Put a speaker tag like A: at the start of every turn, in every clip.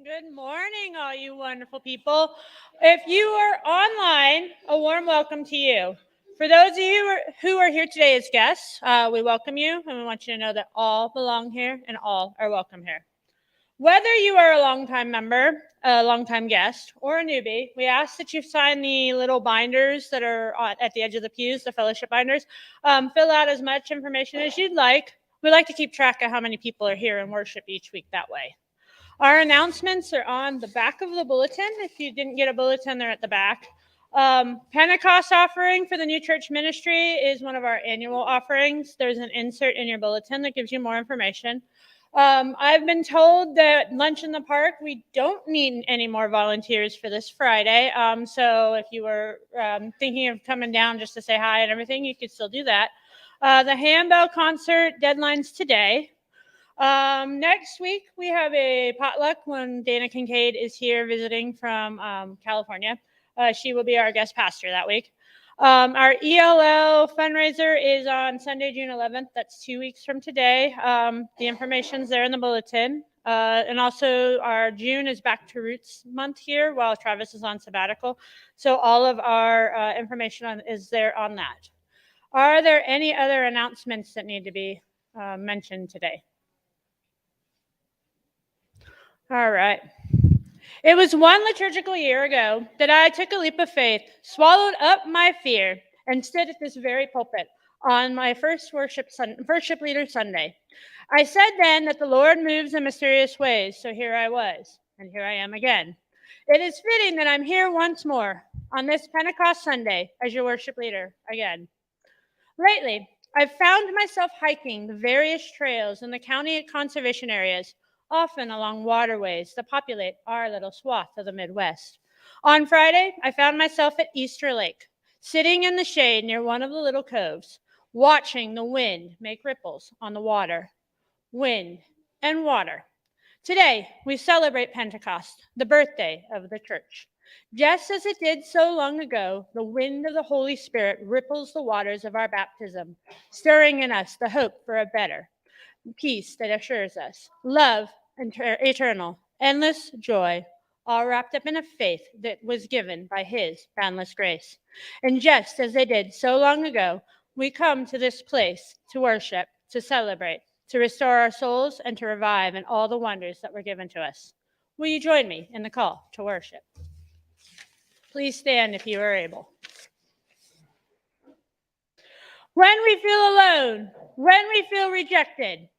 A: Good morning, all you wonderful people. If you are online, a warm welcome to you. For those of you who are here today as guests, we welcome you and we want you to know that all belong here and all are welcome here. Whether you are a longtime member, a longtime guest, or a newbie, we ask that you sign the little binders that are at the edge of the pews, the fellowship binders. Fill out as much information as you'd like. We like to keep track of how many people are here in worship each week that way. Our announcements are on the back of the bulletin. If you didn't get a bulletin, they're at the back. Pentecost offering for the new church ministry is one of our annual offerings. There's an insert in your bulletin that gives you more information. I've been told that lunch in the park, we don't need any more volunteers for this Friday. So if you were thinking of coming down just to say hi and everything, you could still do that. The handbell concert deadline's today. Next week, we have a potluck when Dana Kincaid is here visiting from California. She will be our guest pastor that week. Our ELL fundraiser is on Sunday, June 11th. That's 2 weeks from today. The information's there in the bulletin. And also, our June is Back to Roots month here while Travis is on sabbatical. So all of our information is there on that. Are there any other announcements that need to be mentioned today? All right. It was one liturgical year ago that I took a leap of faith, swallowed up my fear, and stood at this very pulpit on my first worship leader Sunday. I said then that the Lord moves in mysterious ways, so here I was, and here I am again. It is fitting that I'm here once more on this Pentecost Sunday as your worship leader again. Lately, I've found myself hiking the various trails in the county conservation areas, often along waterways that populate our little swath of the Midwest. On Friday, I found myself at Easter Lake, sitting in the shade near one of the little coves, watching the wind make ripples on the water. Wind and water. Today, we celebrate Pentecost, the birthday of the church. Just as it did so long ago, the wind of the Holy Spirit ripples the waters of our baptism, stirring in us the hope for a better peace that assures us love and eternal, endless joy, all wrapped up in a faith that was given by His boundless grace. And just as they did so long ago, we come to this place to worship, to celebrate, to restore our souls, and to revive in all the wonders that were given to us. Will you join me in the call to worship? Please stand if you are able. When we feel alone, when we feel rejected,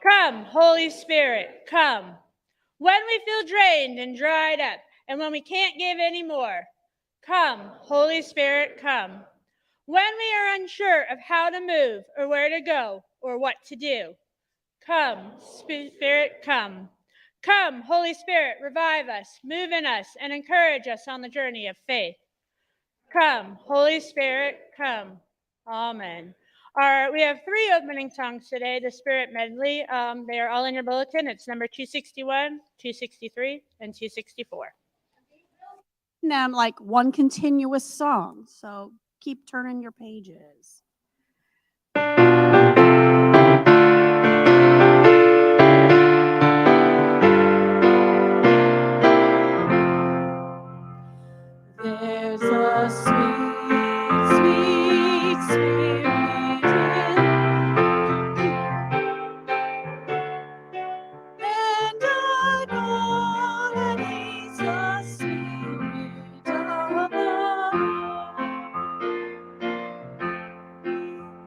A: come, Holy Spirit, come. When we feel drained and dried up, and when we can't give any more, come, Holy Spirit, come. When we are unsure of how to move or where to go or what to do, come, Spirit, come. Come, Holy Spirit, revive us, move in us, and encourage us on the journey of faith. Come, Holy Spirit, come. Amen. We have 3 opening songs today, the Spirit Medley. They are all in your bulletin. It's number 261, 263, and 264.
B: Them like one continuous song, so keep turning your pages. There's a sweet, sweet spirit and I know that He's the Spirit of the Lord.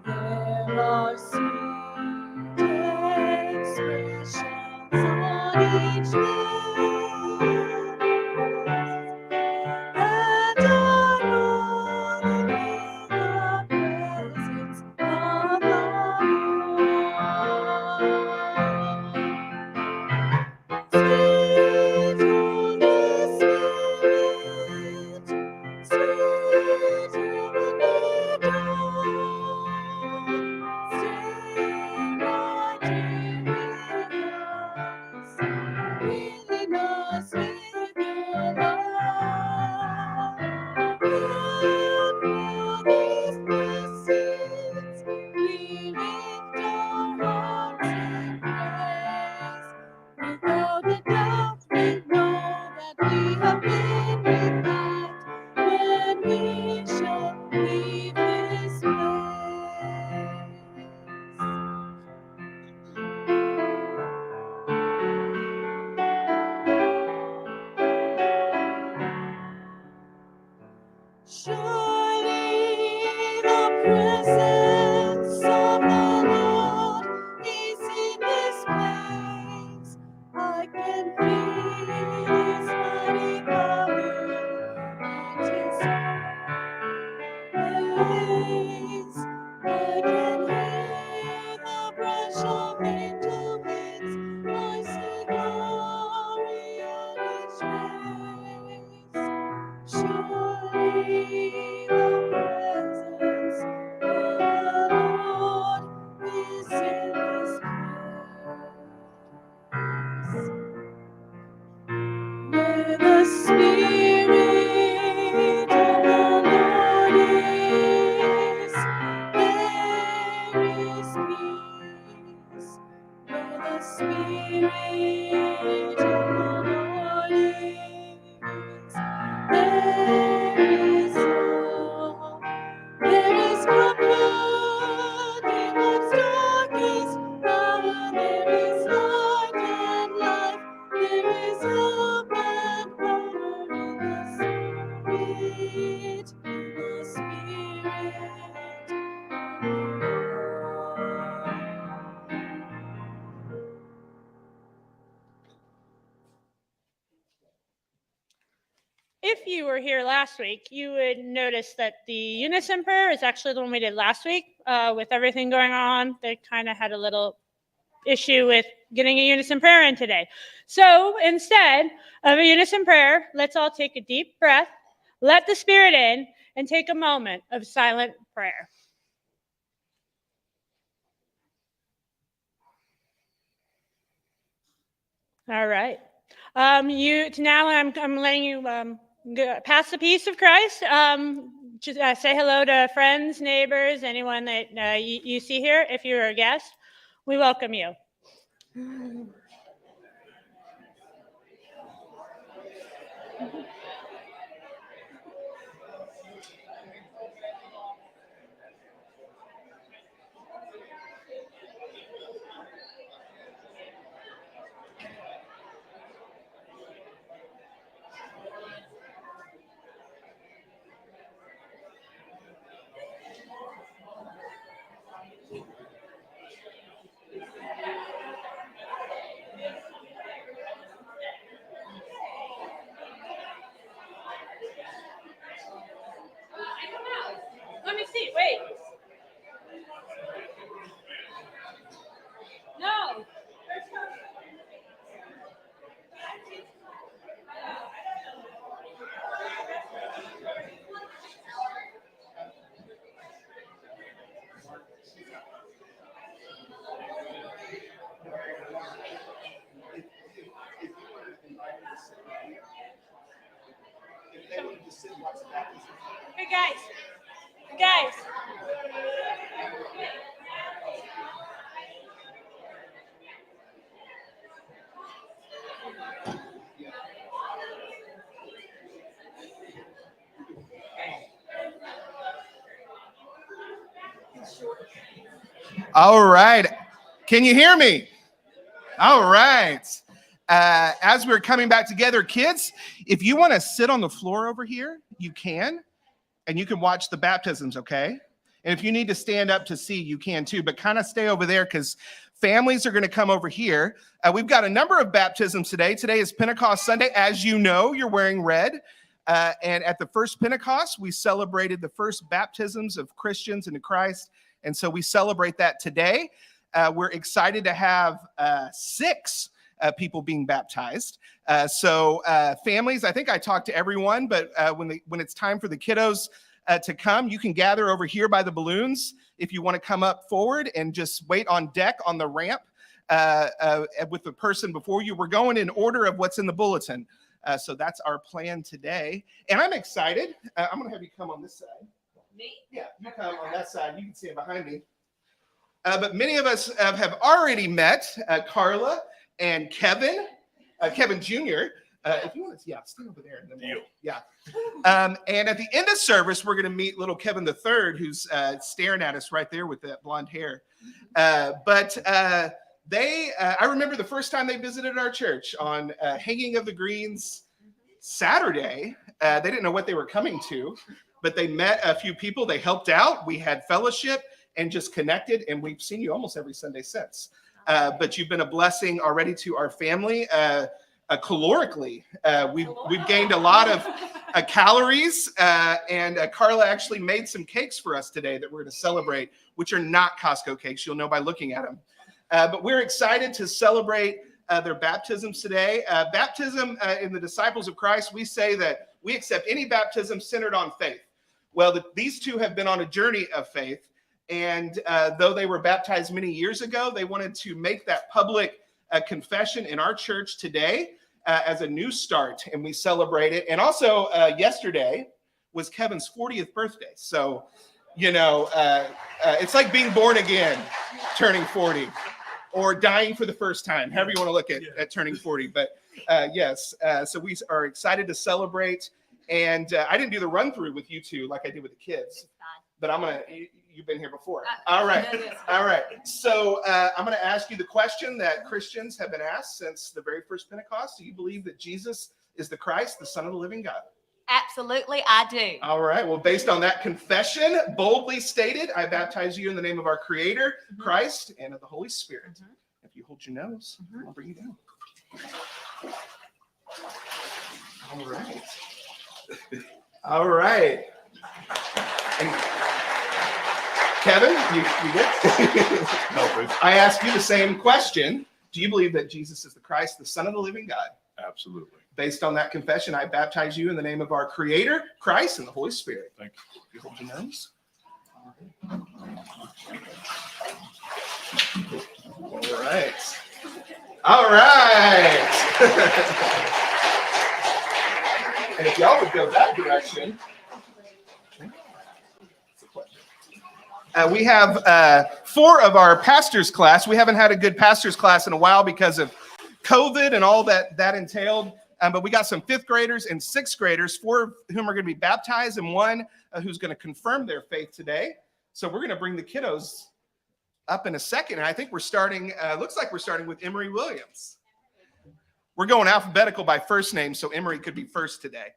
B: There are sweet expressions on each face. And I know that in the presence of the Lord, sweet Holy Spirit, sweet heavenly dawn, stay right here with us. Really know Spirit of the Lord is, there is peace. Where the Spirit of the Lord is, there is love. There is comfort in life's darkest hour. There is light and life. There is hope and power in the Spirit, in the Spirit.
A: If you were here last week, you would notice that the unison prayer is actually the one we did last week. With everything going on, they kind of had a little issue with getting a unison prayer in today. So instead of a unison prayer, let's all take a deep breath, let the Spirit in, and take a moment of silent prayer. All right. Now I'm letting you pass the peace of Christ. Just say hello to friends, neighbors, anyone that you see here. If you're a guest, we welcome you. Let me see. Wait. No. Hey guys.
C: All right. Can you hear me? All right. As we're coming back together, kids, if you want to sit on the floor over here, you can, and you can watch the baptisms, okay? And if you need to stand up to see, you can too, but kind of stay over there because families are going to come over here. We've got a number of baptisms today. Today is Pentecost Sunday. As you know, you're wearing red. And at the first Pentecost, we celebrated the first baptisms of Christians into Christ. And so we celebrate that today. We're excited to have 6 people being baptized. So families, I think I talked to everyone, but when it's time for the kiddos to come, you can gather over here by the balloons if you want to come up forward and just wait on deck on the ramp with the person before you. We're going in order of what's in the bulletin. So that's our plan today. And I'm excited. I'm going to have you come on this side. Me? Yeah, you come on that side. You can see it behind me. But many of us have already met Carla and Kevin, Kevin Jr. If you want to, stand over there. And then yeah. And at the end of service, we're going to meet little Kevin III, who's staring at us right there with that blonde hair. But I remember the first time they visited our church on Hanging of the Greens Saturday. They didn't know what they were coming to, but they met a few people. They helped out. We had fellowship and just connected, and we've seen you almost every Sunday since. But you've been a blessing already to our family. Calorically, we've gained a lot of calories, and Carla actually made some cakes for us today that we're going to celebrate, which are not Costco cakes. You'll know by looking at them. But we're excited to celebrate their baptisms today. Baptism in the disciples of Christ, we say that we accept any baptism centered on faith. Well, these two have been on a journey of faith. And though they were baptized many years ago, they wanted to make that public confession in our church today. as a new start, and we celebrate it. And also, yesterday was Kevin's 40th birthday. So, it's like being born again, turning 40, or dying for the first time, however you want to look at turning 40. But yes, so we are excited to celebrate. And I didn't do the run through with you two like I did with the kids, but you've been here before. All right. All right. So I'm going to ask you the question that Christians have been asked since the very first Pentecost. Do you believe that Jesus is the Christ, the Son of the living God?
D: Absolutely, I do.
C: All right. Well, based on that confession, boldly stated, I baptize you in the name of our Creator, Christ, and of the Holy Spirit. If you hold your nose, I'll bring you down. All right. All right. And Kevin, you good?
E: No,
C: I ask you the same question. Do you believe that Jesus is the Christ, the Son of the living God?
E: absolutely.
C: Based on that confession, I baptize you in the name of our Creator, Christ, and the Holy Spirit.
E: Thank
C: You
E: you.
C: hold your nose. All right. All right. And if y'all would go that direction. We have 4 of our pastors class. We haven't had a good pastors class in a while because of COVID and all that entailed. But we got some 5th graders and 6th graders, 4 of whom are going to be baptized and 1 who's going to confirm their faith today. So we're going to bring the kiddos up in a second. And I think we're starting, looks like we're starting with Emery Williams. We're going alphabetical by first name, so Emery could be first today.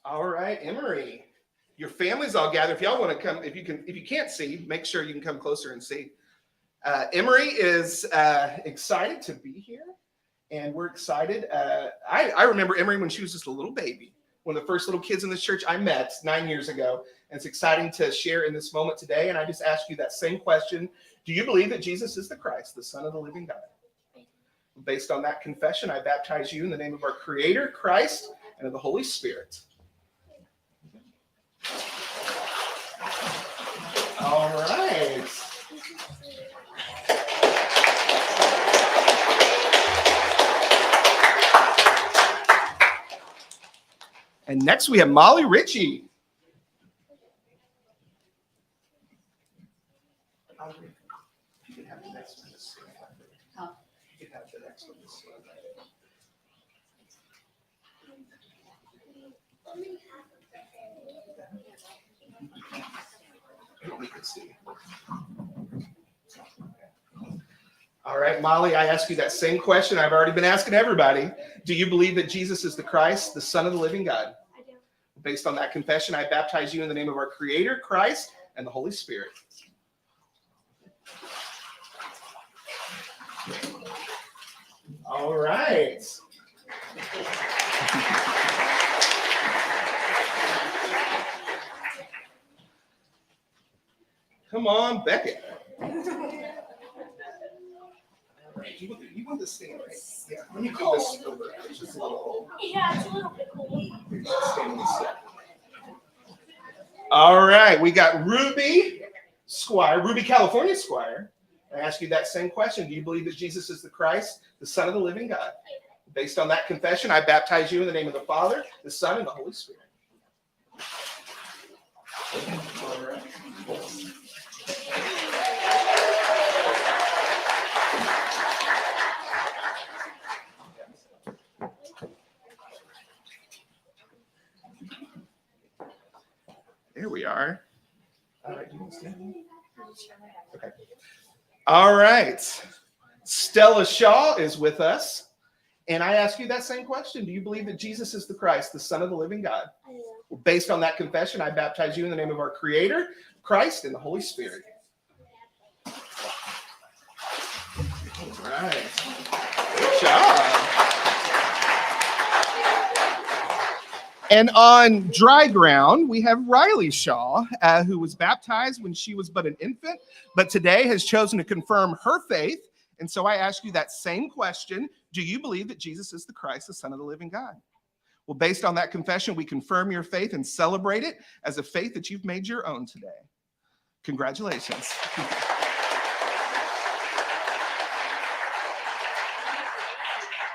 C: All right, Emery, your family's all gathered. If y'all want to come, if you can't see, make sure you can come closer and see. Emery is excited to be here, and we're excited. I remember Emery when she was just a little baby, one of the first little kids in this church I met 9 years ago. And it's exciting to share in this moment today. And I just ask you that same question. Do you believe that Jesus is the Christ, the Son of the living God? Based on that confession, I baptize you in the name of our Creator, Christ, and of the Holy Spirit. All right. And next we have Molly Ritchie. You can have the next one. You can have the next one. All right, Molly, I ask you that same question I've already been asking everybody. Do you believe that Jesus is the Christ, the Son of the living God?
F: I do.
C: Based on that confession, I baptize you in the name of our Creator, Christ, and the Holy Spirit. All right. Come on, Beckett. You want to stand right? Yeah, let me do this over. It's just a little.
F: Yeah, it's a little bit cold.
C: Stand on this side. All right, we got Ruby Squire, Ruby California Squire. I ask you that same question. Do you believe that Jesus is the Christ, the Son of the living God? Based on that confession, I baptize you in the name of the Father, the Son, and the Holy Spirit. All right. There we are. All right, okay. All right. Stella Shaw is with us. And I ask you that same question. Do you believe that Jesus is the Christ, the Son of the living God?
F: I do.
C: Well, based on that confession, I baptize you in the name of our Creator, Christ, and the Holy Spirit. All right. Good job. And on dry ground, we have Riley Shaw, who was baptized when she was but an infant, but today has chosen to confirm her faith. And so I ask you that same question. Do you believe that Jesus is the Christ, the Son of the living God? Well, based on that confession, we confirm your faith and celebrate it as a faith that you've made your own today. Congratulations.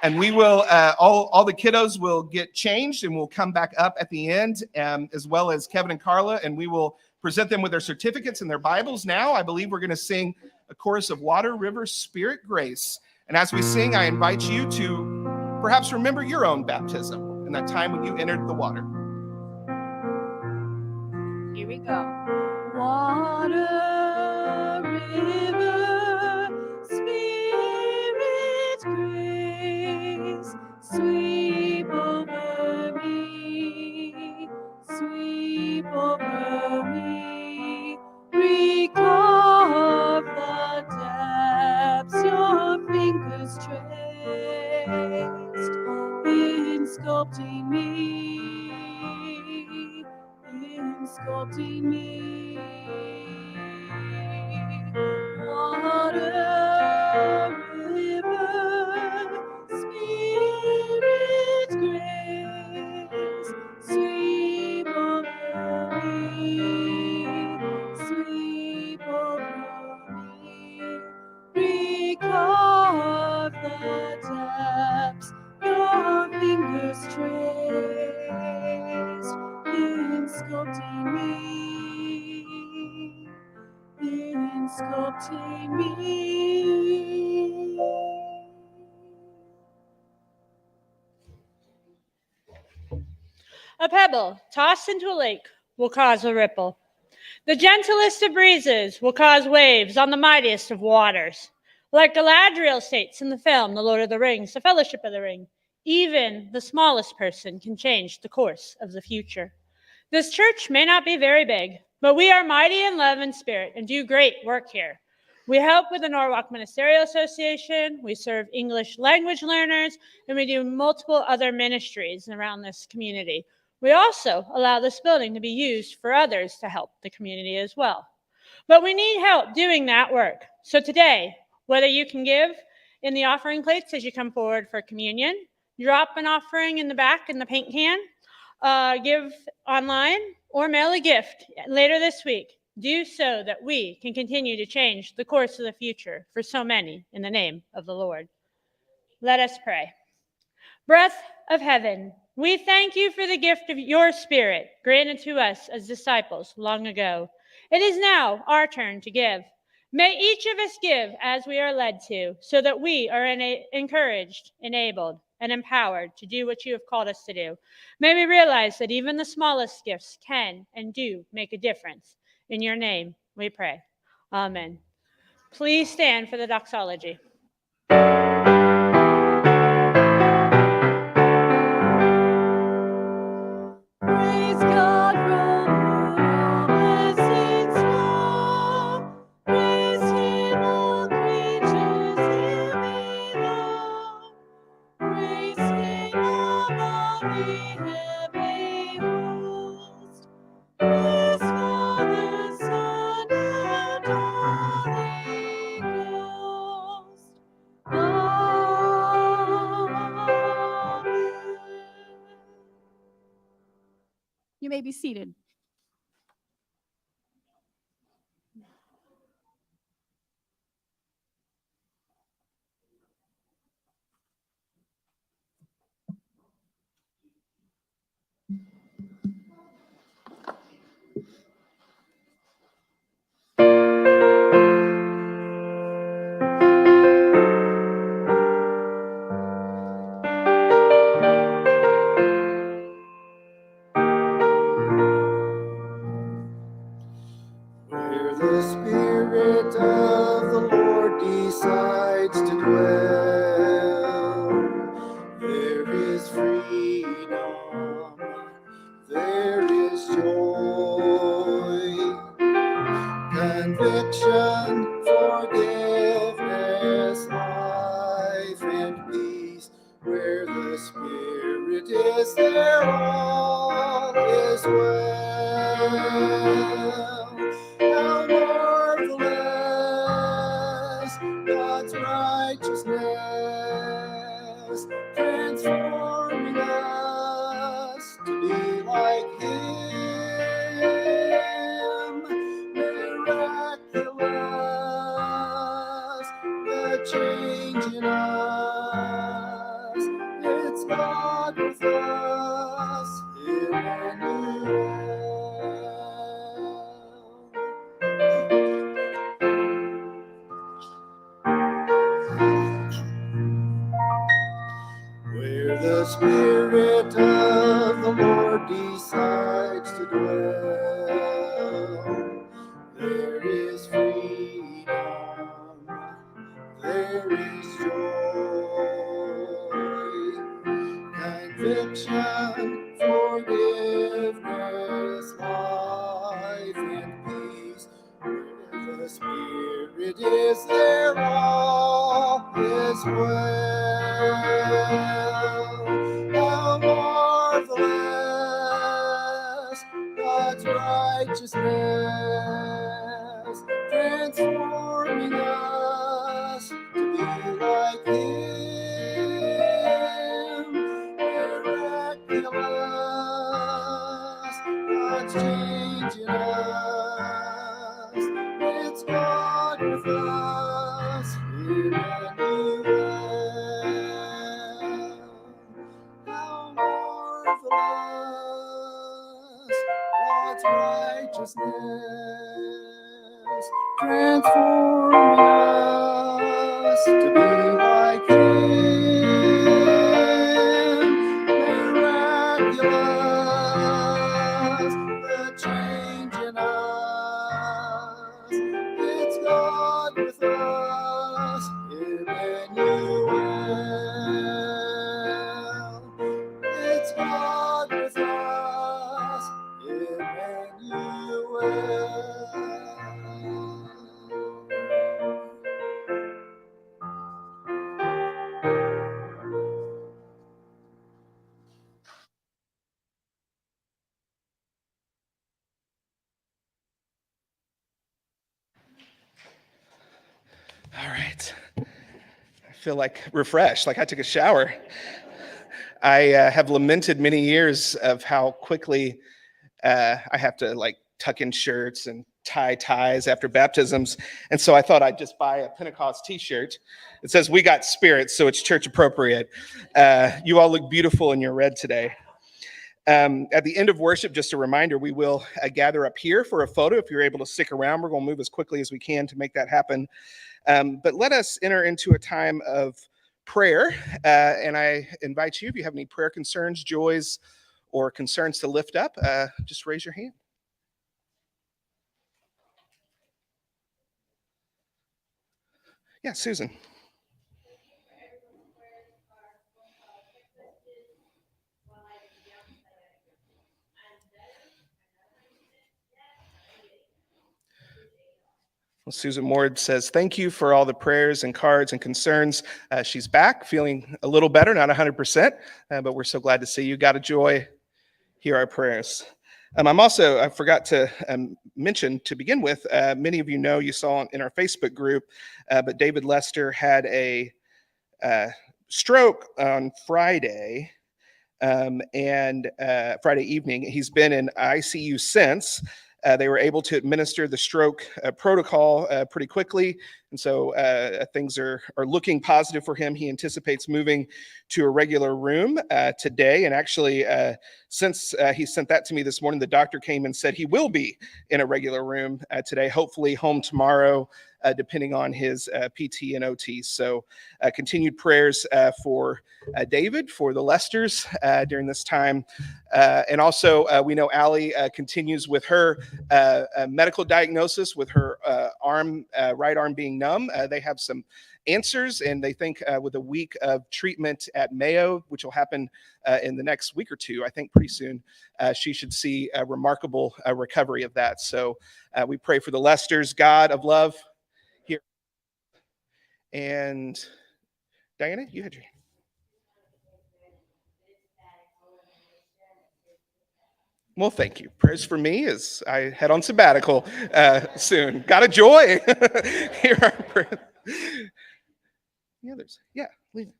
C: And we will, all the kiddos will get changed and we'll come back up at the end, as well as Kevin and Carla, and we will present them with their certificates and their Bibles now. I believe we're going to sing a chorus of Water, River, Spirit, Grace. And as we sing, I invite you to perhaps remember your own baptism and that time when you entered the water.
B: Here we go. Water, river, spirit, grace, sweep over me, sweep over me. Recarve the depths your fingers traced in sculpting me, in sculpting me. Water, river, spirit, grace, sweep over me, sweep over me. Recarve the depths your fingers traced in sculpting me, in sculpting me.
A: A pebble tossed into a lake will cause a ripple. The gentlest of breezes will cause waves on the mightiest of waters. Like Galadriel states in the film The Lord of the Rings, The Fellowship of the Ring, even the smallest person can change the course of the future. This church may not be very big, but we are mighty in love and spirit and do great work here. We help with the Norwalk Ministerial Association, we serve English language learners, and we do multiple other ministries around this community. We also allow this building to be used for others to help the community as well. But we need help doing that work. So today, whether you can give in the offering plates as you come forward for communion, drop an offering in the back in the paint can, give online, or mail a gift later this week, do so that we can continue to change the course of the future for so many in the name of the Lord. Let us pray. Breath of heaven, we thank you for the gift of your Spirit granted to us as disciples long ago. It is now our turn to give. May each of us give as we are led to, so that we are encouraged, enabled, and empowered to do what you have called us to do. May we realize that even the smallest gifts can and do make a difference. In your name, we pray. Amen. Please stand for the doxology.
B: Praise God from whom all blessings flow. Praise Him, all creatures here below. Praise Him above the heavenly host. Praise Father, Son, and Holy Ghost. Amen. You may be seated.
E: Where the Spirit of the Lord decides to dwell, there is freedom, there is joy, conviction, forgiveness, life, and peace. Where the Spirit is, there all is well. How marvelous God's righteousness, transforming us to be like Him. Miraculous, the change in us. It's God with us, Emmanuel. Where the Spirit of the Lord decides to dwell, there is freedom, there is joy, conviction, forgiveness, life, and peace. Where the Spirit is, there all is well. How marvelous God's righteousness, transforming us to be like Him. Miraculous, God's changing us. It's God with us, Emmanuel. How marvelous God's righteousness, transforming us to be like Him. Miraculous, the change in us. It's God with us, Emmanuel. It's God with us, Emmanuel.
C: All right. I feel like refreshed, like I took a shower. I have lamented many years of how quickly I have to like tuck in shirts and tie ties after baptisms. And so I thought I'd just buy a Pentecost t-shirt. It says, "We got spirit," so it's church appropriate. You all look beautiful in your red today. At the end of worship, just a reminder, we will gather up here for a photo. If you're able to stick around, we're going to move as quickly as we can to make that happen. But let us enter into a time of prayer. And I invite you, if you have any prayer concerns, joys, or concerns to lift up, just raise your hand. Yeah, Susan. Well, Susan Ward says, "Thank you for all the prayers and cards and concerns." She's back, feeling a little better, not 100%, but we're so glad to see you. God of joy, hear our prayers. I forgot to mention to begin with, many of you know, you saw in our Facebook group, but David Lester had a stroke on Friday. And Friday evening. He's been in ICU since. They were able to administer the stroke protocol pretty quickly. And so things are looking positive for him. He anticipates moving to a regular room today. And actually, since he sent that to me this morning, the doctor came and said he will be in a regular room today, hopefully home tomorrow, depending on his PT and OT. So continued prayers for David, for the Lesters during this time. And also, we know Allie continues with her medical diagnosis with her right arm being numb. They have some answers, and they think with a week of treatment at Mayo, which will happen in the next week or two, I think pretty soon, she should see a remarkable recovery of that. So we pray for the Lesters, God of love here. And Diana, you had your Well, thank you. Prayers for me as I head on sabbatical soon. Got a joy. Here are prayers. The others. Yeah, leave it.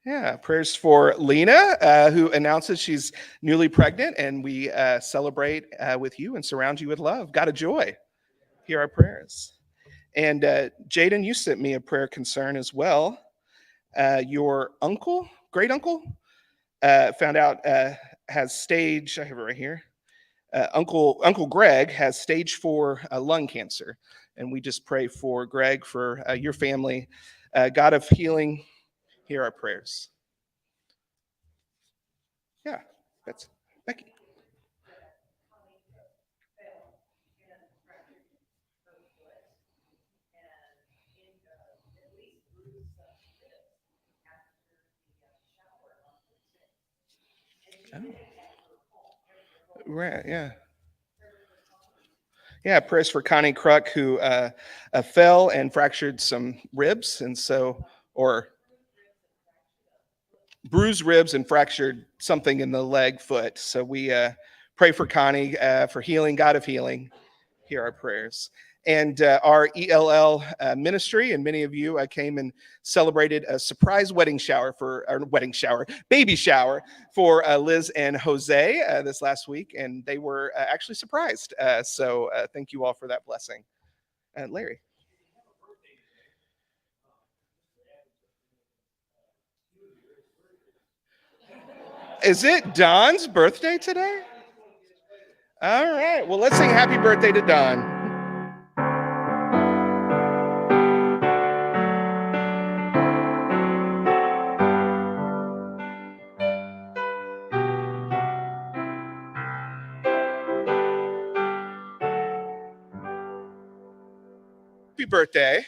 C: Yeah, prayers for Lena, who announces she's newly pregnant, and we celebrate with you and surround you with love. Got a joy. Here are prayers. And Jaden, you sent me a prayer concern as well. Your uncle, great uncle, found out has stage. I have it right here. Uncle Greg has stage 4 lung cancer, and we just pray for Greg, for your family. God of healing, hear our prayers. Yeah, that's Becky. Oh. Right, yeah. Yeah, prayers for Connie Kruk, who fell and fractured some ribs, and so, or bruised ribs and fractured something in the leg, foot. So we pray for Connie for healing, God of healing. Hear our prayers. And our ELL ministry, and many of you came and celebrated a surprise baby shower for Liz and Jose this last week, and they were actually surprised. So thank you all for that blessing. Larry. Is it Don's birthday today? All right. Well, let's sing happy birthday to Don. Happy birthday.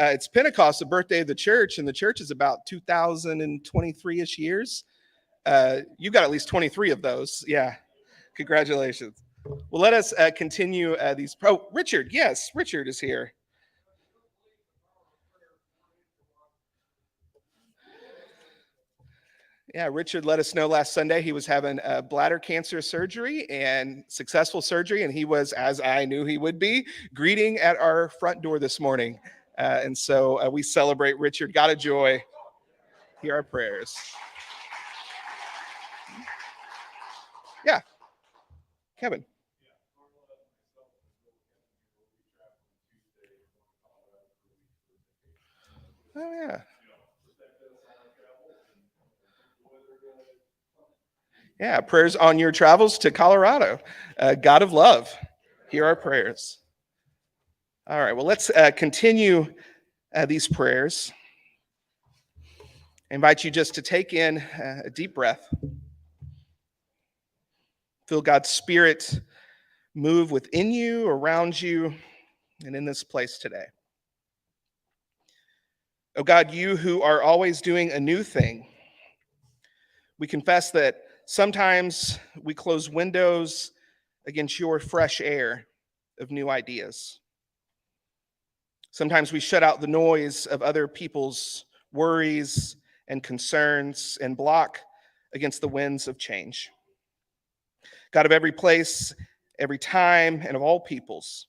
C: It's Pentecost, the birthday of the church, and the church is about 2023-ish years. You got at least 23 of those. Yeah. Congratulations. Well, let us continue these. Oh, Richard. Yes, Richard is here. Yeah, Richard let us know last Sunday he was having bladder cancer surgery, and successful surgery, and he was, as I knew he would be, greeting at our front door this morning. And so we celebrate Richard. God of joy. Hear our prayers. Yeah. Kevin. Oh, yeah. Yeah, prayers on your travels to Colorado. God of love, hear our prayers. All right, well, let's continue these prayers. I invite you just to take in a deep breath. Feel God's Spirit move within you, around you, and in this place today. Oh God, you who are always doing a new thing, we confess that sometimes we close windows against your fresh air of new ideas. Sometimes we shut out the noise of other people's worries and concerns and block against the winds of change. God of every place, every time, and of all peoples,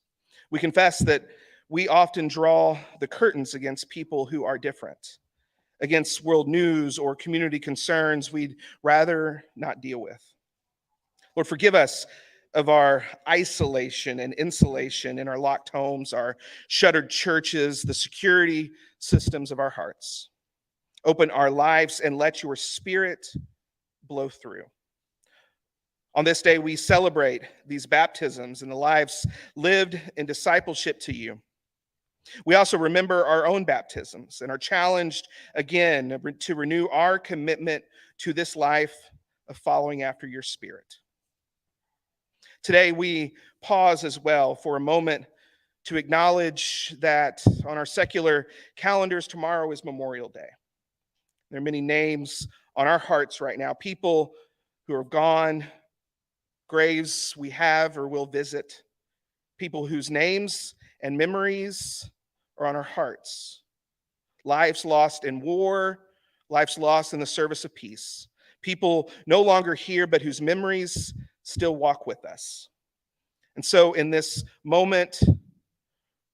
C: we confess that we often draw the curtains against people who are different, against world news or community concerns we'd rather not deal with. Lord, forgive us of our isolation and insulation in our locked homes, our shuttered churches, the security systems of our hearts. Open our lives and let your Spirit blow through. On this day, we celebrate these baptisms and the lives lived in discipleship to you. We also remember our own baptisms and are challenged again to renew our commitment to this life of following after your Spirit. Today, we pause as well for a moment to acknowledge that on our secular calendars, tomorrow is Memorial Day. There are many names on our hearts right now, people who are gone, graves we have or will visit, people whose names and memories are on our hearts, lives lost in war, lives lost in the service of peace, people no longer here but whose memories still walk with us. And so in this moment,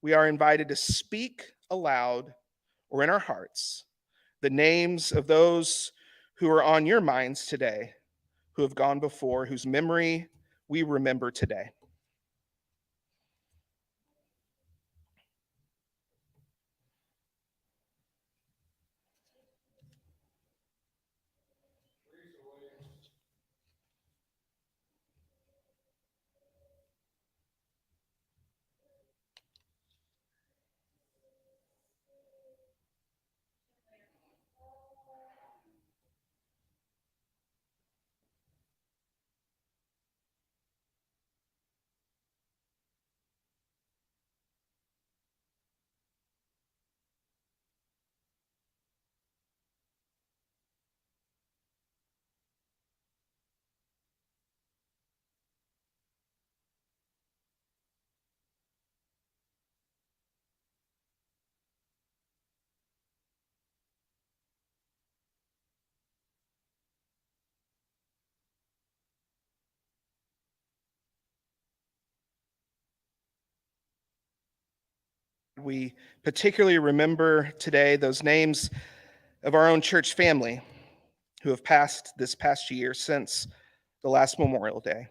C: we are invited to speak aloud or in our hearts the names of those who are on your minds today, who have gone before, whose memory we remember today. We particularly remember today those names of our own church family who have passed this past year since the last Memorial Day.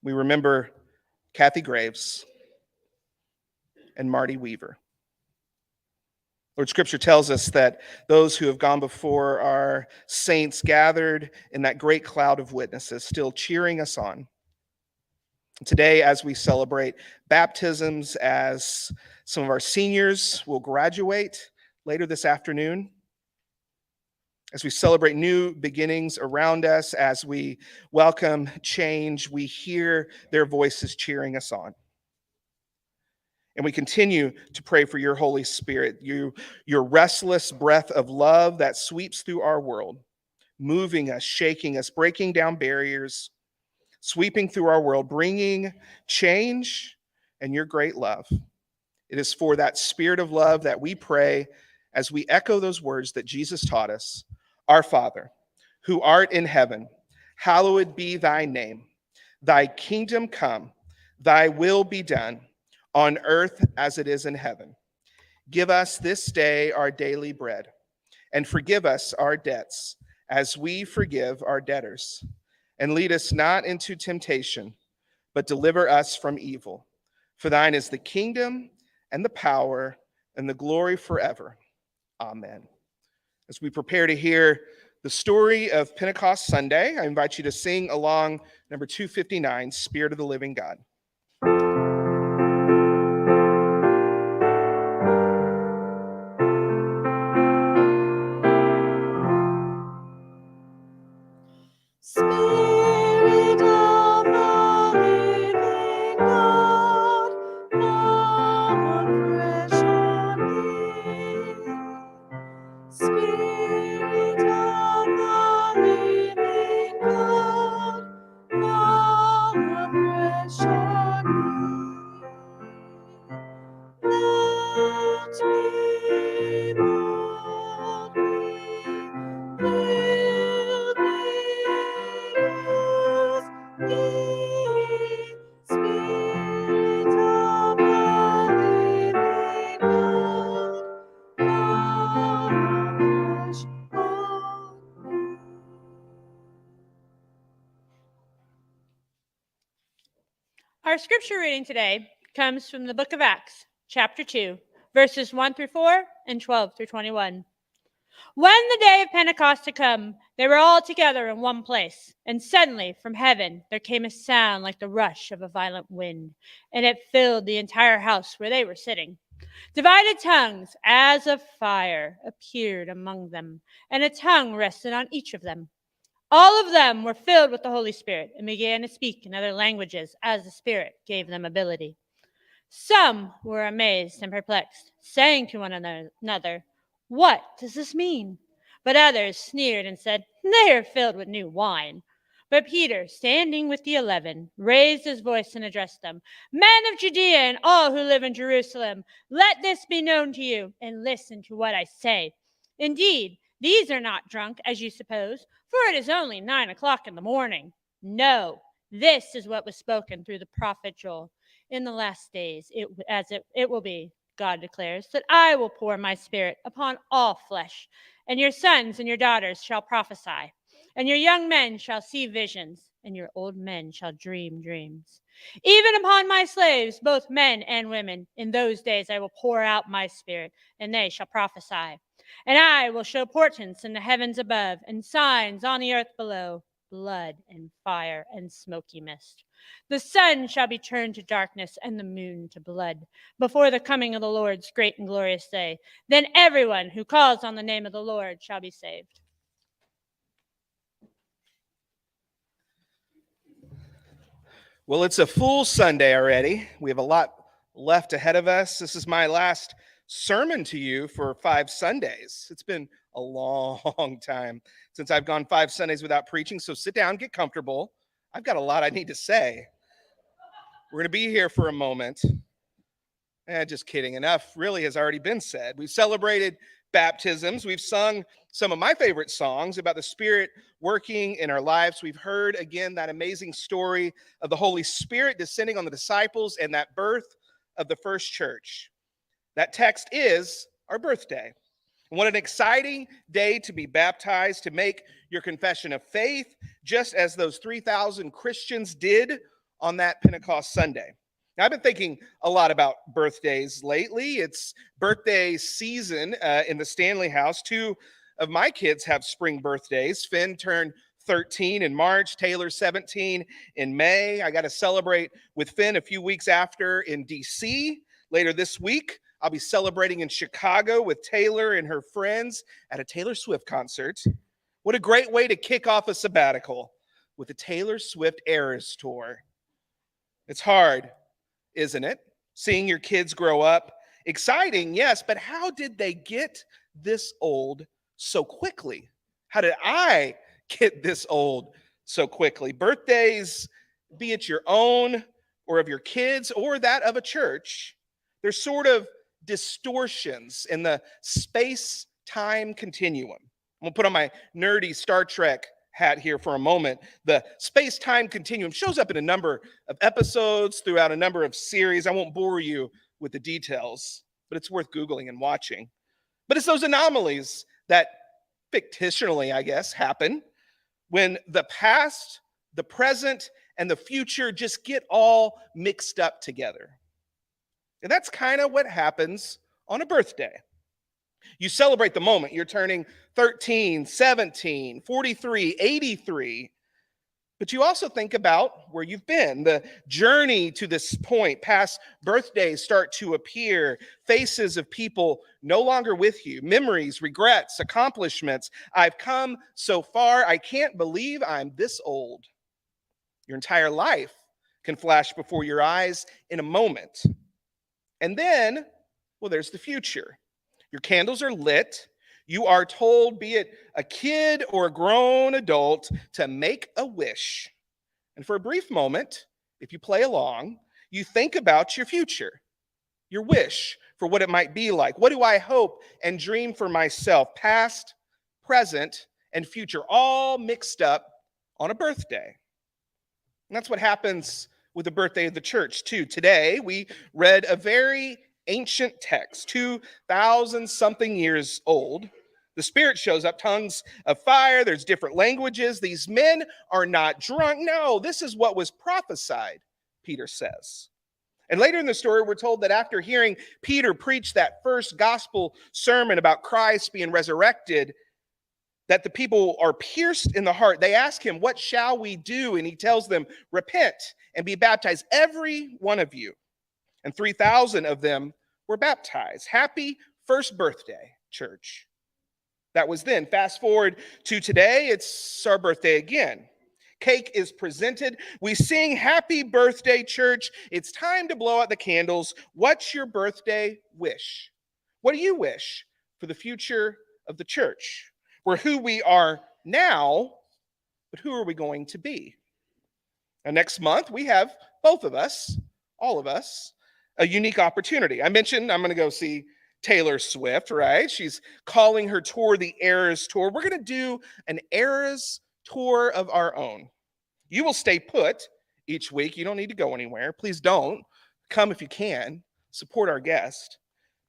C: We remember Kathy Graves and Marty Weaver. Lord, Scripture tells us that those who have gone before are saints gathered in that great cloud of witnesses, still cheering us on. Today, as we celebrate baptisms, as some of our seniors will graduate later this afternoon, as we celebrate new beginnings around us, as we welcome change, we hear their voices cheering us on. And we continue to pray for your Holy Spirit, your restless breath of love that sweeps through our world, moving us, shaking us, breaking down barriers, sweeping through our world, bringing change and your great love. It is for that spirit of love that we pray as we echo those words that Jesus taught us. Our Father, who art in heaven, hallowed be thy name. Thy kingdom come, thy will be done, on earth as it is in heaven. Give us this day our daily bread, and forgive us our debts as we forgive our debtors. And lead us not into temptation, but deliver us from evil. For thine is the kingdom and the power and the glory forever. Amen. As we prepare to hear the story of Pentecost Sunday, I invite you to sing along number 259, Spirit of the Living God.
B: Spirit of the living God, fall afresh on me. Spirit of the living God, fall afresh on me. Let me boldly fill me with thee, Spirit of the living God, fall afresh on me.
A: Our scripture reading today comes from the book of Acts, chapter 2, verses 1 through 4 and 12 through 21. When the day of Pentecost had come, they were all together in one place, and suddenly from heaven there came a sound like the rush of a violent wind, and it filled the entire house where they were sitting. Divided tongues as of fire appeared among them, and a tongue rested on each of them. All of them were filled with the Holy Spirit and began to speak in other languages as the Spirit gave them ability. Some were amazed and perplexed, saying to one another, "What does this mean?" But others sneered and said, "They are filled with new wine." But Peter, standing with the 11, raised his voice and addressed them. Men of Judea and all who live in Jerusalem, let this be known to you, and listen to what I say. Indeed, these are not drunk, as you suppose, for it is only 9 o'clock in the morning. No, this is what was spoken through the prophet Joel. In the last days, it will be, God declares, that I will pour my spirit upon all flesh, and your sons and your daughters shall prophesy, and your young men shall see visions, and your old men shall dream dreams. Even upon my slaves, both men and women, in those days I will pour out my spirit, and they shall prophesy. And I will show portents in the heavens above, and signs on the earth below, blood and fire and smoky mist. The sun shall be turned to darkness and the moon to blood before the coming of the Lord's great and glorious day. Then everyone who calls on the name of the Lord shall be saved.
C: Well, it's a full Sunday already. We have a lot left ahead of us. This is my last sermon to you for 5 Sundays. It's been a long time since I've gone 5 Sundays without preaching, so sit down, get comfortable. I've got a lot I need to say. We're going to be here for a moment. Just kidding. Enough really has already been said. We've celebrated baptisms. We've sung some of my favorite songs about the Spirit working in our lives. We've heard again that amazing story of the Holy Spirit descending on the disciples and that birth of the first church. That text is our birthday. What an exciting day to be baptized, to make your confession of faith, just as those 3,000 Christians did on that Pentecost Sunday. Now, I've been thinking a lot about birthdays lately. It's birthday season in the Stanley house. 2 of my kids have spring birthdays. Finn turned 13 in March, Taylor 17 in May. I got to celebrate with Finn a few weeks after in DC. Later this week, I'll be celebrating in Chicago with Taylor and her friends at a Taylor Swift concert. What a great way to kick off a sabbatical with the Taylor Swift Eras Tour. It's hard, isn't it? Seeing your kids grow up. Exciting, yes, but how did they get this old so quickly? How did I get this old so quickly? Birthdays, be it your own or of your kids or that of a church, they're sort of distortions in the space-time continuum. I'm going to put on my nerdy Star Trek hat here for a moment. The space-time continuum shows up in a number of episodes throughout a number of series. I won't bore you with the details, but it's worth Googling and watching. But it's those anomalies that fictionally, I guess, happen when the past, the present, and the future just get all mixed up together. And that's kind of what happens on a birthday. You celebrate the moment. You're turning 13, 17, 43, 83. But you also think about where you've been. The journey to this point, past birthdays start to appear. Faces of people no longer with you. Memories, regrets, accomplishments. I've come so far. I can't believe I'm this old. Your entire life can flash before your eyes in a moment. And then, well, there's the future. Your candles are lit. You are told, be it a kid or a grown adult, to make a wish. And for a brief moment, if you play along, you think about your future, your wish for what it might be like. What do I hope and dream for myself? Past, present, and future, all mixed up on a birthday. And that's what happens with the birthday of the church, too. Today, we read a very ancient text, 2,000-something years old. The Spirit shows up, tongues of fire, there's different languages. These men are not drunk. No, this is what was prophesied, Peter says. And later in the story, we're told that after hearing Peter preach that first gospel sermon about Christ being resurrected, that the people are pierced in the heart. They ask him, what shall we do? And he tells them, repent and be baptized, every one of you. And 3,000 of them were baptized. Happy first birthday, church. That was then. Fast forward to today, it's our birthday again. Cake is presented. We sing happy birthday, church. It's time to blow out the candles. What's your birthday wish? What do you wish for the future of the church? We're who we are now, but who are we going to be? Now, next month, we have both of us, all of us, a unique opportunity. I mentioned I'm going to go see Taylor Swift, right? She's calling her tour the Eras Tour. We're going to do an Eras tour of our own. You will stay put each week. You don't need to go anywhere. Please don't. Come if you can. Support our guest.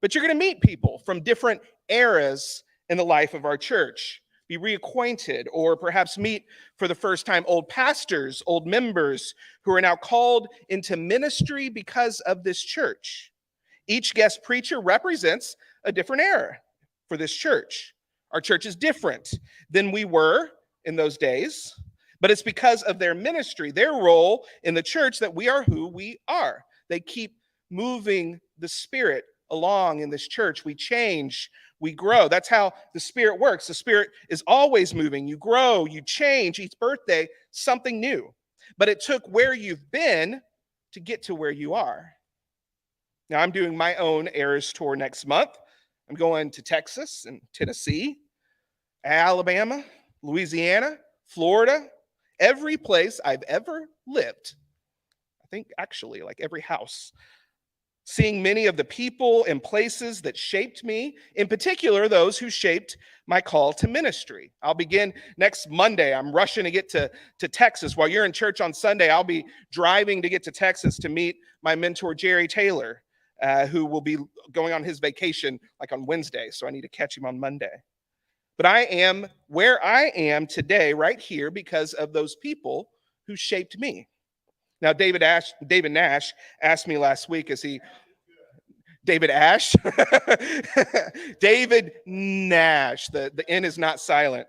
C: But you're going to meet people from different eras in the life of our church. Be reacquainted, or perhaps meet for the first time old pastors, old members who are now called into ministry because of this church. Each guest preacher represents a different era for this church. Our church is different than we were in those days, but it's because of their ministry, their role in the church, that we are who we are. They keep moving the Spirit along in this church. We change, we grow. That's how the Spirit works. The Spirit is always moving. You grow, you change. Each birthday, something new. But it took where you've been to get to where you are. Now, I'm doing my own Eras tour next month. I'm going to Texas and Tennessee, Alabama, Louisiana, Florida, every place I've ever lived. I think actually like every house. Seeing many of the people and places that shaped me, in particular, those who shaped my call to ministry. I'll begin next Monday. I'm rushing to get to Texas. While you're in church on Sunday, I'll be driving to get to Texas to meet my mentor, Jerry Taylor, who will be going on his vacation like on Wednesday, so I need to catch him on Monday. But I am where I am today, right here, because of those people who shaped me. Now, David Nash asked me last week, David Nash, the N is not silent,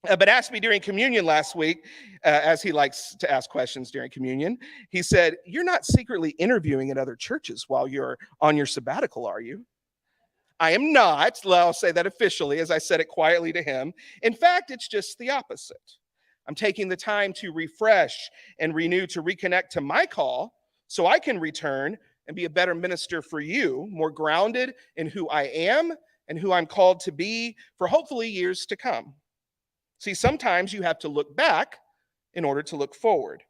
C: but asked me during communion last week, as he likes to ask questions during communion. He said, "You're not secretly interviewing at other churches while you're on your sabbatical, are you?" I am not. I'll say that officially, as I said it quietly to him. In fact, it's just the opposite. I'm taking the time to refresh and renew, to reconnect to my call, so I can return and be a better minister for you, more grounded in who I am and who I'm called to be for hopefully years to come. See, sometimes you have to look back in order to look forward.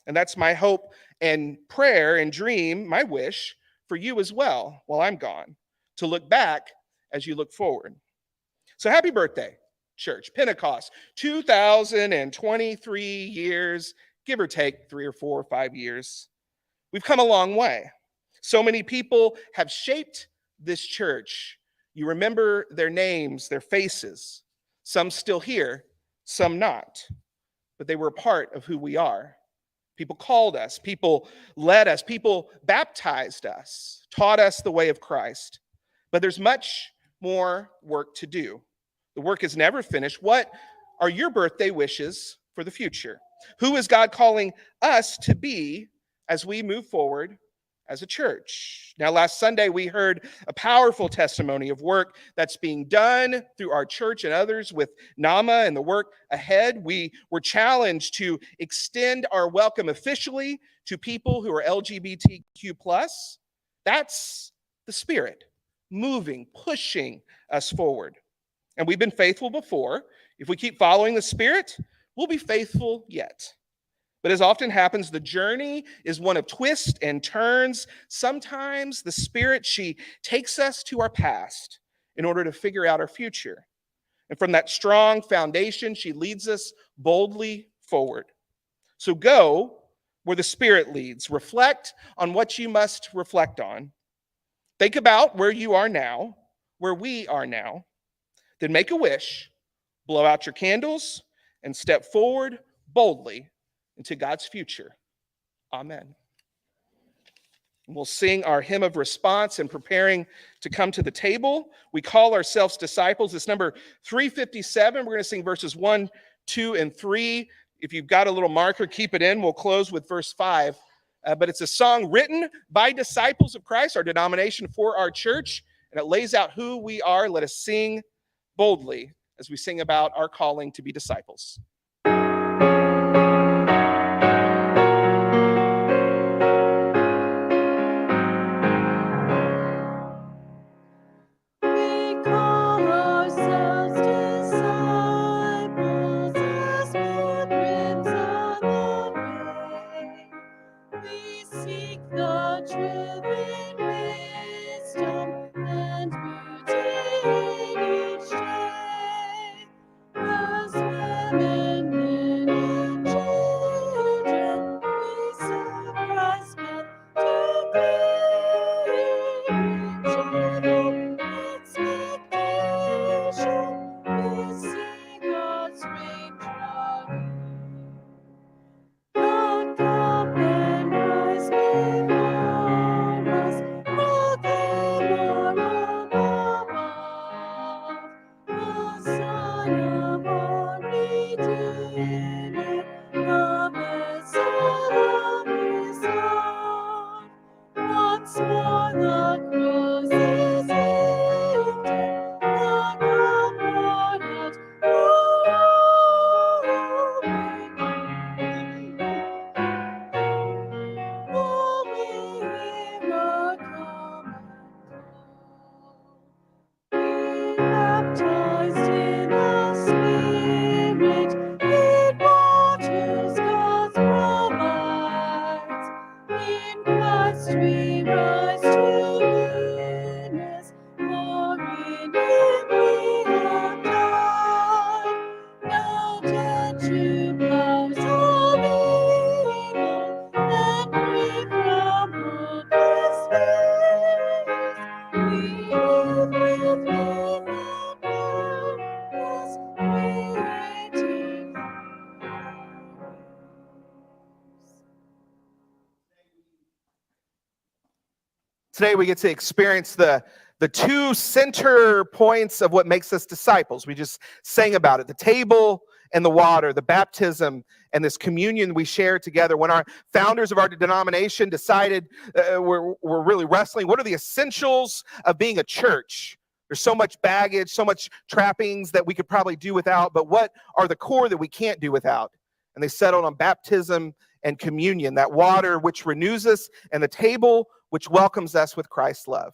C: And that's my hope and prayer and dream, my wish for you as well while I'm gone, to look back as you look forward. So happy birthday, church. Pentecost, 2023 years, give or take 3 or 4 or 5 years. We've come a long way. So many people have shaped this church. You remember their names, their faces. Some still here, some not. But they were a part of who we are. People called us, people led us, people baptized us, taught us the way of Christ. But there's much more work to do. The work is never finished. What are your birthday wishes for the future? Who is God calling us to be as we move forward as a church? Now, last Sunday, we heard a powerful testimony of work that's being done through our church and others with NAMA and the work ahead. We were challenged to extend our welcome officially to people who are LGBTQ+. That's the Spirit moving, pushing us forward. And we've been faithful before. If we keep following the Spirit, we'll be faithful yet. But as often happens, the journey is one of twists and turns. Sometimes the Spirit, she takes us to our past in order to figure out our future. And from that strong foundation, she leads us boldly forward. So go where the Spirit leads. Reflect on what you must reflect on. Think about where you are now, where we are now. Then make a wish, blow out your candles, and step forward boldly into God's future. Amen. We'll sing our hymn of response and preparing to come to the table. We call ourselves disciples. It's number 357. We're going to sing verses 1, 2, and 3. If you've got a little marker, keep it in. We'll close with verse 5. But it's a song written by disciples of Christ, our denomination, for our church, and it lays out who we are. Let us sing boldly as we sing about our calling to be disciples.
B: We call ourselves disciples as with
C: Today we get to experience the two center points of what makes us disciples. We just sang about it, the table and the water, the baptism and this communion we share together. When our founders of our denomination decided we're really wrestling, what are the essentials of being a church? There's so much baggage, so much trappings that we could probably do without, but what are the core that we can't do without? And they settled on baptism and communion, that water which renews us, and the table which welcomes us with Christ's love.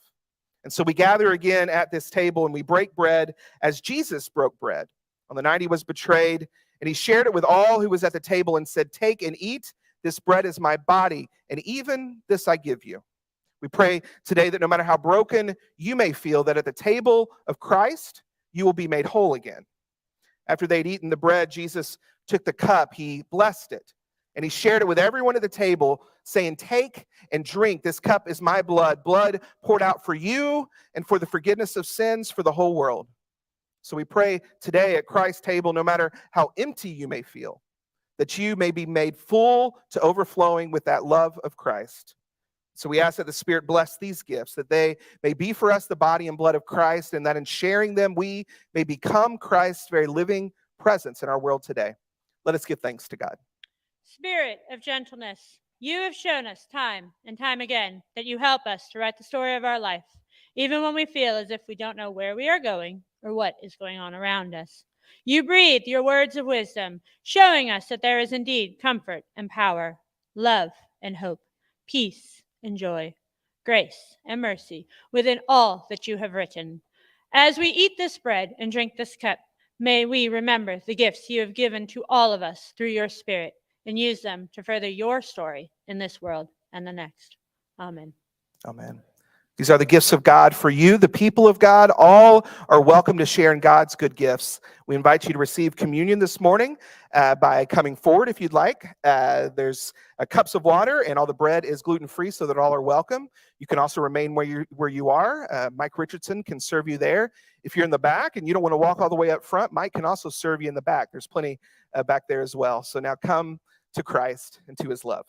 C: And so we gather again at this table and we break bread as Jesus broke bread. On the night he was betrayed, and he shared it with all who was at the table and said, "Take and eat. This bread is my body, and even this I give you." We pray today that no matter how broken you may feel, that at the table of Christ, you will be made whole again. After they'd eaten the bread, Jesus took the cup, he blessed it, and he shared it with everyone at the table, saying, "Take and drink. This cup is my blood, blood poured out for you and for the forgiveness of sins for the whole world." So we pray today at Christ's table, no matter how empty you may feel, that you may be made full to overflowing with that love of Christ. So we ask that the Spirit bless these gifts, that they may be for us the body and blood of Christ, and that in sharing them, we may become Christ's very living presence in our world today. Let us give thanks to God.
A: Spirit of gentleness, you have shown us time and time again that you help us to write the story of our life, even when we feel as if we don't know where we are going or what is going on around us. You breathe your words of wisdom, showing us that there is indeed comfort and power, love and hope, peace and joy, grace and mercy within all that you have written. As we eat this bread and drink this cup, may we remember the gifts you have given to all of us through your Spirit and use them to further your story in this world and the next. Amen.
C: Amen. These are the gifts of God for you, the people of God. All are welcome to share in God's good gifts. We invite you to receive communion this morning by coming forward if you'd like. There's cups of water, and all the bread is gluten-free so that all are welcome. You can also remain where you are. Mike Richardson can serve you there. If you're in the back and you don't want to walk all the way up front, Mike can also serve you in the back. There's plenty back there as well. So now come to Christ and to his love.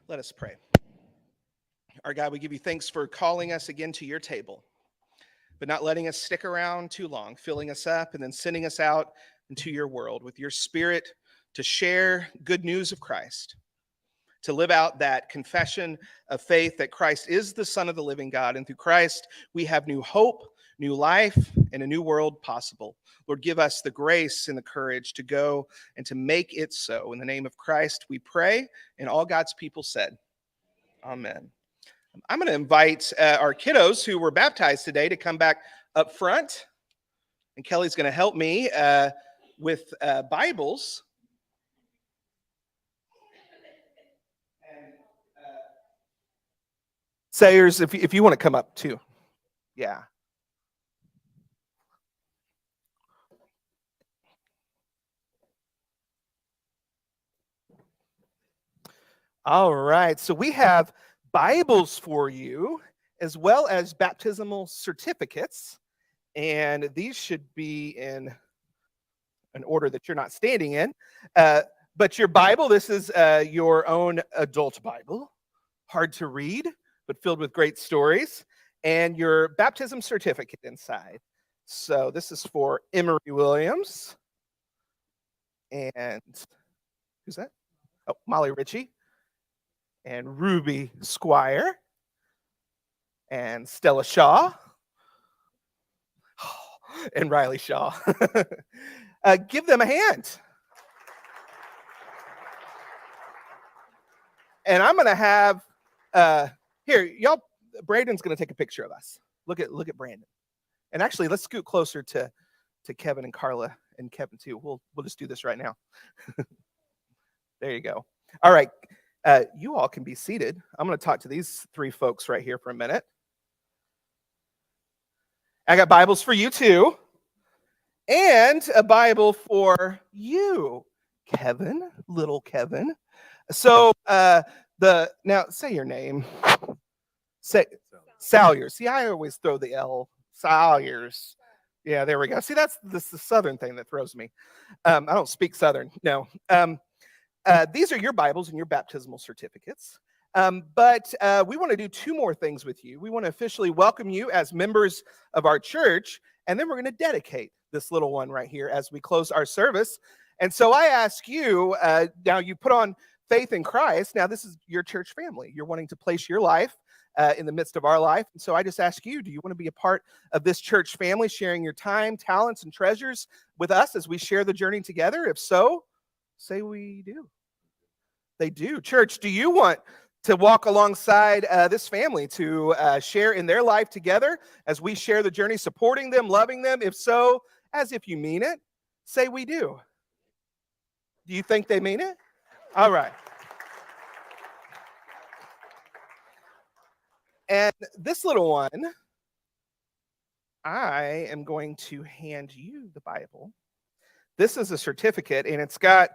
C: Let us pray. Our God, we give you thanks for calling us again to your table, but not letting us stick around too long, filling us up and then sending us out into your world with your Spirit to share good news of Christ, to live out that confession of faith that Christ is the Son of the living God, and through Christ we have new hope, new life, and a new world possible. Lord, give us the grace and the courage to go and to make it so. In the name of Christ we pray, and all God's people said, Amen. I'm going to invite our kiddos who were baptized today to come back up front. And Kelly's going to help me with Bibles. And Sayers, if you want to come up too. Yeah. All right. So we have Bibles for you, as well as baptismal certificates. And these should be in an order that you're not standing in. But your Bible, this is your own adult Bible. Hard to read, but filled with great stories. And your baptism certificate inside. So this is for Emery Williams. And who's that? Oh, Molly Ritchie. And Ruby Squire, and Stella Shaw, and Riley Shaw. Give them a hand. And I'm going to have, here, y'all, Brandon's going to take a picture of us. Look at Brandon. And actually, let's scoot closer to Kevin and Carla, and Kevin too. We'll just do this right now. There you go. All right. You all can be seated. I'm going to talk to these three folks right here for a minute. I got Bibles for you too, and a Bible for you, Kevin, little Kevin. So now say your name. Say Salyers. See, I always throw the L. Salyers. Yeah, there we go. See, that's the Southern thing that throws me. I don't speak Southern. No. These are your Bibles and your baptismal certificates. But we want to do two more things with you. We want to officially welcome you as members of our church, and then we're going to dedicate this little one right here as we close our service. And so I ask you, now you put on faith in Christ. Now this is your church family. You're wanting to place your life in the midst of our life. And so I just ask you, do you want to be a part of this church family, sharing your time, talents, and treasures with us as we share the journey together? If so, say we do. They do. Church, do you want to walk alongside this family to share in their life together as we share the journey, supporting them, loving them? If so, as if you mean it, say we do. Do you think they mean it? All right. And this little one, I am going to hand you the Bible. This is a certificate, and it's got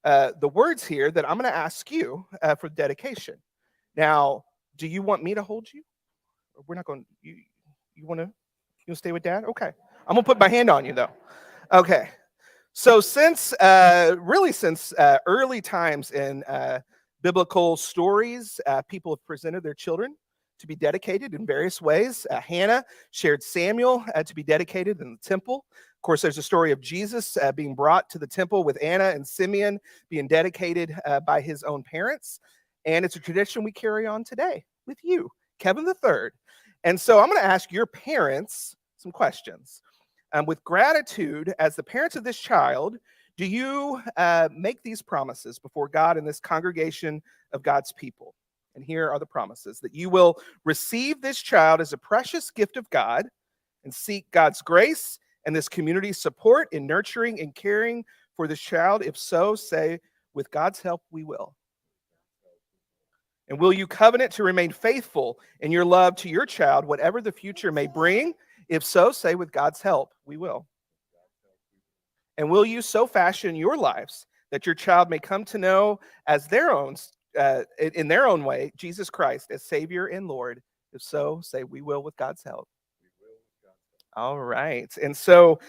C: the words here that I'm going to ask you for dedication. Now, do you want me to hold you? We're not going. You want to stay with Dad? Okay. I'm gonna put my hand on you though. Okay. So since early times in biblical stories, people have presented their children to be dedicated in various ways. Hannah shared Samuel to be dedicated in the temple. Of course, there's a story of Jesus being brought to the temple with Anna and Simeon being dedicated by his own parents. And it's a tradition we carry on today with you, Kevin III. And so I'm going to ask your parents some questions. With gratitude, as the parents of this child, do you make these promises before God and this congregation of God's people? And here are the promises: that you will receive this child as a precious gift of God and seek God's grace and this community's support in nurturing and caring for this child. If so, say, with God's help, we will. And will you covenant to remain faithful in your love to your child, whatever the future may bring? If so, say, with God's help, we will. And will you so fashion your lives that your child may come to know as their own, in their own way, Jesus Christ as Savior and Lord? If so, say, we will with God's help. All right. And so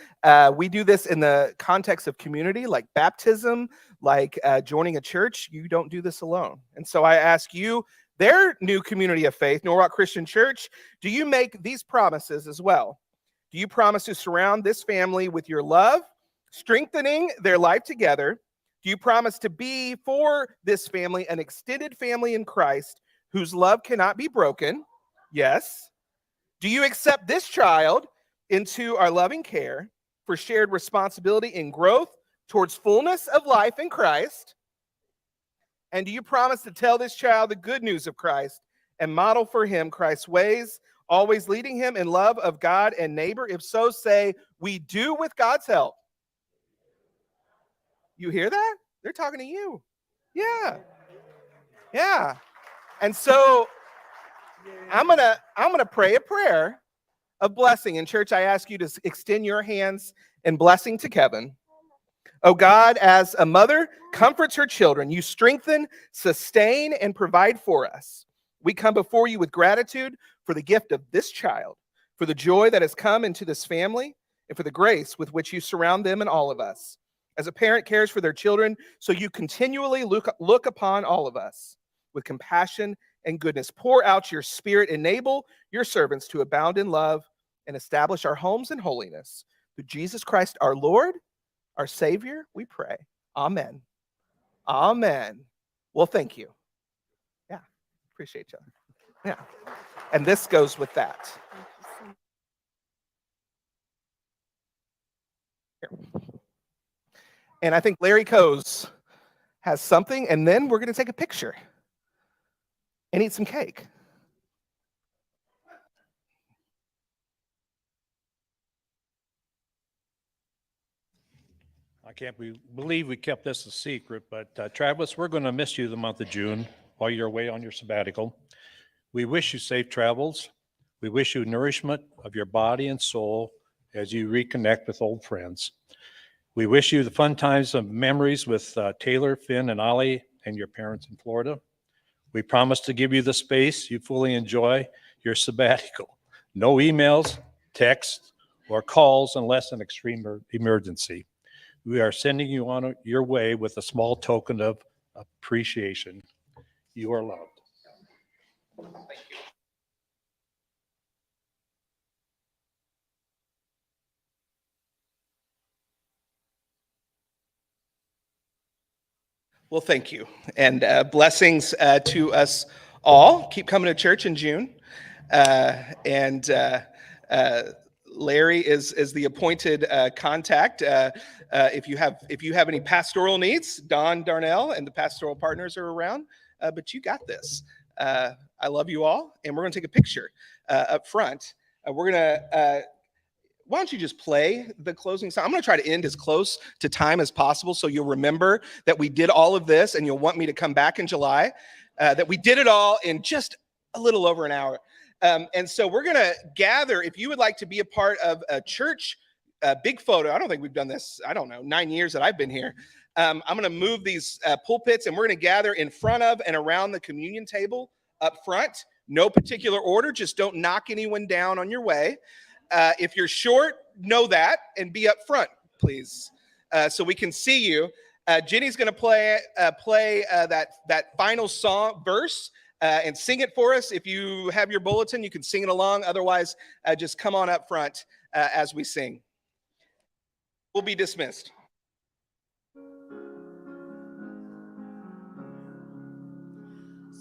C: we do this in the context of community, like baptism, like joining a church. You don't do this alone. And so I ask you, their new community of faith, Norwalk Christian Church, do you make these promises as well? Do you promise to surround this family with your love, strengthening their life together? Do you promise to be for this family an extended family in Christ whose love cannot be broken? Yes. Do you accept this child into our loving care for shared responsibility in growth towards fullness of life in Christ? And do you promise to tell this child the good news of Christ and model for him Christ's ways, always leading him in love of God and neighbor? If so, say, we do with God's help. You hear that? They're talking to you. Yeah. Yeah. And so I'm gonna pray a prayer of blessing. In church, I ask you to extend your hands in blessing to Kevin. Oh God, as a mother comforts her children, you strengthen, sustain, and provide for us. We come before you with gratitude for the gift of this child, for the joy that has come into this family, and for the grace with which you surround them and all of us. As a parent cares for their children, so you continually look upon all of us with compassion and goodness. Pour out your spirit, enable your servants to abound in love and establish our homes in holiness. Through Jesus Christ, our Lord, our Savior, we pray. Amen. Amen. Well, thank you. Yeah, appreciate you. Yeah. And this goes with that. Here. And I think Larry Coase has something, and then we're going to take a picture and eat some cake.
F: I can't believe we kept this a secret, but Travis, we're going to miss you the month of June while you're away on your sabbatical. We wish you safe travels. We wish you nourishment of your body and soul as you reconnect with old friends. We wish you the fun times of memories with Taylor, Finn, and Ollie and your parents in Florida. We promise to give you the space you fully enjoy your sabbatical. No emails, texts, or calls unless an extreme emergency. We are sending you on your way with a small token of appreciation. You are loved.
C: Well, thank you. And blessings to us all. Keep coming to church in June. And Larry is the appointed contact. If you have any pastoral needs, Don Darnell and the pastoral partners are around. But you got this. I love you all, and we're going to take a picture up front. We're going to. Why don't you just play the closing song? I'm going to try to end as close to time as possible so you'll remember that we did all of this and you'll want me to come back in July, that we did it all in just a little over an hour. And so we're going to gather. If you would like to be a part of a church big photo, I don't think we've done this, 9 years that I've been here. I'm going to move these pulpits and we're going to gather in front of and around the communion table up front. No particular order. Just don't knock anyone down on your way. If you're short, know that and be up front, please, so we can see you. Jenny's going to play that final song verse and sing it for us. If you have your bulletin, you can sing it along. Otherwise, just come on up front as we sing. We'll be dismissed.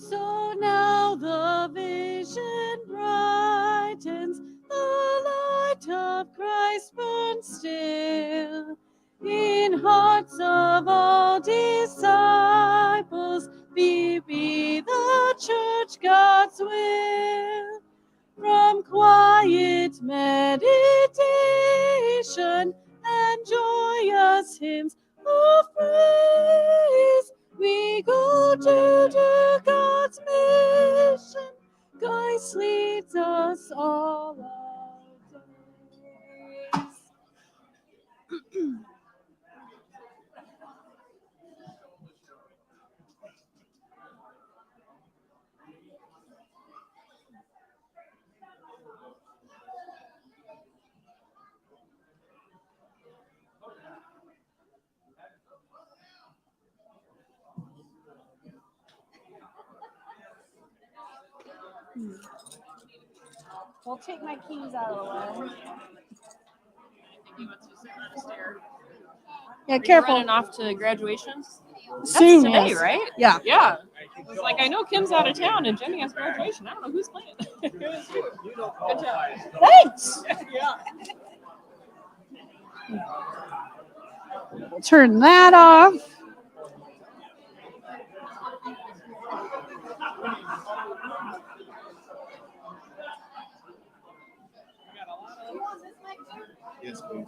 B: So now the vision brightens, the light of Christ burns still in hearts of all disciples. Be the church God's will. From quiet meditation and joyous hymns of praise, we go to do God's mission. Christ leads us all our days. We'll take my keys out of the way. Yeah, careful.
G: Running off to graduation. That's
B: Soon,
G: today,
B: yes.
G: right?
B: Yeah.
G: Yeah. I was like, I know Kim's out of town and Jenny has graduation. I don't know who's playing. It was you. Good job.
B: Thanks.
G: Yeah.
B: We'll turn that off.
C: Yes, please.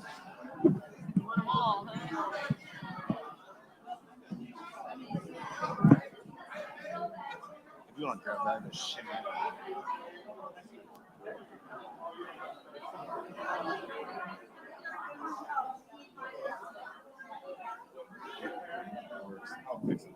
C: If you want to grab that, just shimmy it. I'll fix it.